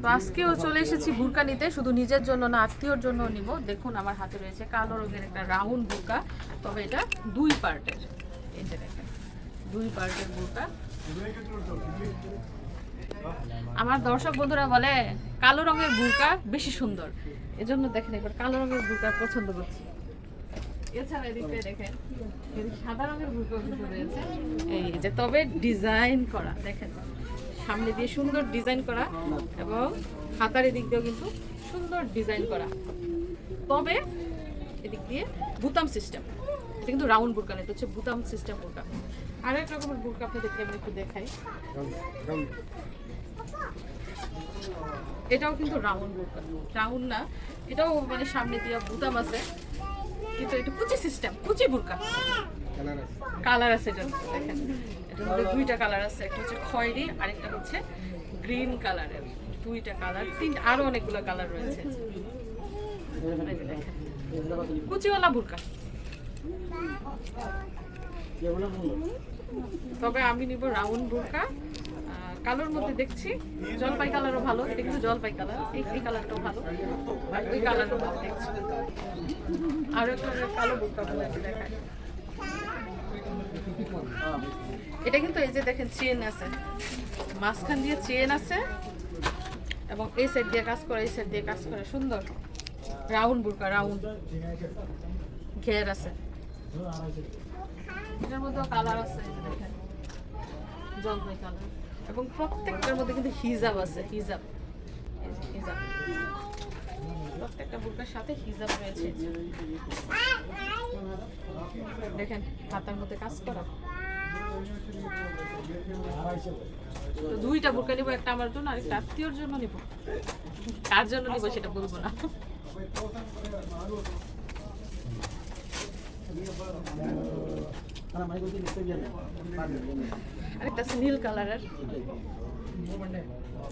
তো আজকেও চলে এসেছি বুরকা নিতে, শুধু নিজের জন্য না আত্মীয়র জন্য নিব। দেখুন আমার হাতে রয়েছে কালো রঙের একটা রাউন্ড বুরকা, তবে এটা 2 পার্টের। এই যে দেখেন 2 পার্টের বুরকা। আমার দর্শক বন্ধুরা বলে কালো রঙের বুরকা বেশি সুন্দর, এজন্য দেখেন এবার কালো রঙের বুরকা পছন্দ করছি। এছাড়া এদিকে দেখেন সাদা রঙের বুরকা কিন্তু রয়েছে, এই যে তবে ডিজাইন করা, দেখেন সামনে দিয়ে সুন্দর ডিজাইন করা এবং হাতার এদিক দিয়েও কিন্তু সুন্দর ডিজাইন করা, তবে এদিক দিয়ে বুতাম সিস্টেম। এটা কিন্তু রাউন্ড বুরকা নেই, এটা হচ্ছে বুতাম সিস্টেম বুরকা। আর এক রকমের বুরকা আপনাদেরকে আমি একটু দেখাই, এটাও কিন্তু রাউন্ড বুরকা, রাউন্ড না, এটাও মানে সামনে দিয়ে বুতাম আছে, কিন্তু এটা কুচি সিস্টেম, কুচি বুরকা। কালার আছে এটা, দেখেন এটার মধ্যে 2টা কালার আছে, একটা হচ্ছে খয়েরি আর একটা হচ্ছে গ্রিন কালারের। 2টা কালার, আরো অনেকগুলো কালার রয়েছে। দেখেন কুচিওয়ালা বুরকা, তবে আমি নিব রাউন্ড বুরকা। কালোর মধ্যে দেখছি জলপাই কালারও ভালো, এটা কিন্তু জলপাই কালার, এই কালারটাও ভালো, আর ওই কালারও ভালো দেখছি। আর একটা কালো বুরকা দেখায়, এটা কিন্তু এই যে দেখেন চেন আছে, মাঝখান দিয়ে চেন আছে এবং এই সাইড দিয়ে কাজ করে, এই সাইড দিয়ে কাজ করে, সুন্দর রাউন্ড বুরকা, রাউন্ড ঘের আছে। এটার মধ্যেও কালার আছে, দেখেন জলপাই কালার, এবং প্রত্যেকটার মধ্যে কিন্তু হিজাব আছে, হিজাব, হিজাব প্রত্যেকটা বুরকার সাথে হিজাব রয়েছে। দেখেন হাতার মধ্যে কাজ করা। তো 2টা বুরকা নিব, একটা আমার জন্য আর একটা আত্মীয়র জন্য নিব। কার জন্য নিব সেটা বলবো না। আরেকটা আছে নীল কালারের,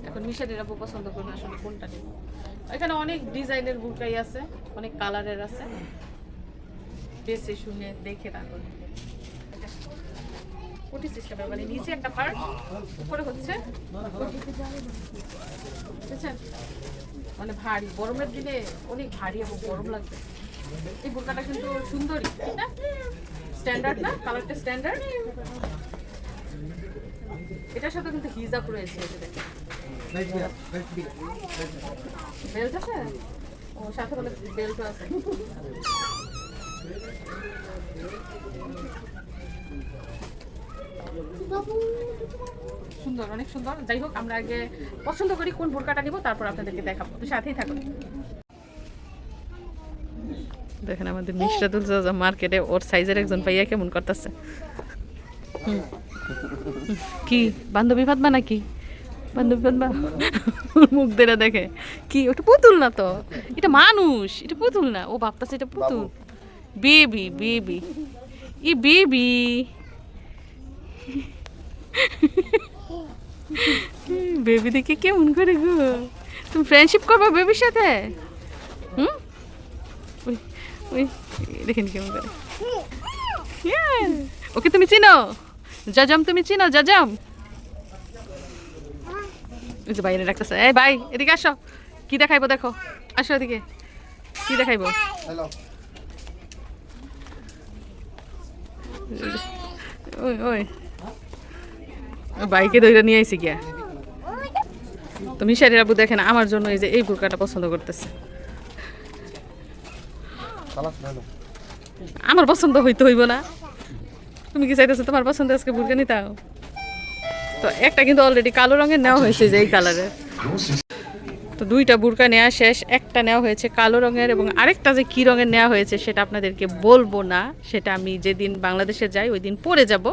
এখন মিশারির আপু পছন্দ করবে আসলে কোনটা নিব। এখানে অনেক ডিজাইনের বুরকাই আছে, অনেক কালারের আছে, বেশি শুনে দেখে রাখুন। কোটি সিস্টেমের, মানে নিচে একটা পার্ট, উপরে হচ্ছে বুঝছেন, মানে ভারী, গরমের দিনে অনেক ভারী এবং গরম লাগবে। এই বুরকাটা কিন্তু সুন্দরী, ঠিক না? স্ট্যান্ডার্ড না, কালারটা স্ট্যান্ডার্ড। এটার সাথে কিন্তু হিজাব রয়েছে, বেল্ট আছে, ও সাথে বলে বেল্টও আছে। সুন্দর, অনেক সুন্দর। যাই হোক, আমরা আগে পছন্দ করি কোন বুরকাটা নিব, তারপর আপনাদেরকে দেখাবো, তো সাথেই থাকুন। দেখেন আমাদের মিশরাতুল জাজা মার্কেটে ওর সাইজের একজন ভাইয়া কেমন করতেছে। কি বান্ধবী ফাতমা নাকি? বান্ধবী ফাতমা মুখ দেরা দেখে কি, ওটা পুতুল না তো, এটা মানুষ, এটা পুতুল না, ও ভাবতেছে এটা পুতুল। বেবি, বেবি, ই বেবি, বেবি দেখে কেমন করে গো। তুমি ফ্রেন্ডশিপ করবে বেবির সাথে? ওই দেখেন কেমন করে। ওকে তুমি চিনো? জাজাম তুমি চিনো? জাজাম ওই যে বাইরে রাখতেছে। এই ভাই এদিকে আসো, কি দেখাইবো দেখো, আসো এদিকে, কি দেখাইবো? ওই ওই বাইকে দইরা নিয়ে আইছি গিয়া। তুমি শাড়ির আপু দেখেন আমার জন্য এই যে এই বুরকাটা পছন্দ করতেছে। আমার পছন্দ হইতে হইব না? তুমি কি চাইতেছো তোমার পছন্দ আজকে বুরকা নিতাও? তো একটা কিন্তু অলরেডি কালো রঙের নেওয়া হয়েছে, যে এই কালারের। তো 2টা বুরকা নেওয়া শেষ, একটা নেওয়া হয়েছে কালো রঙের, এবং আরেকটা যে কী রঙের নেওয়া হয়েছে সেটা আপনাদেরকে বলবো না, সেটা আমি যেদিন বাংলাদেশে যাই ওই দিন পরে যাব।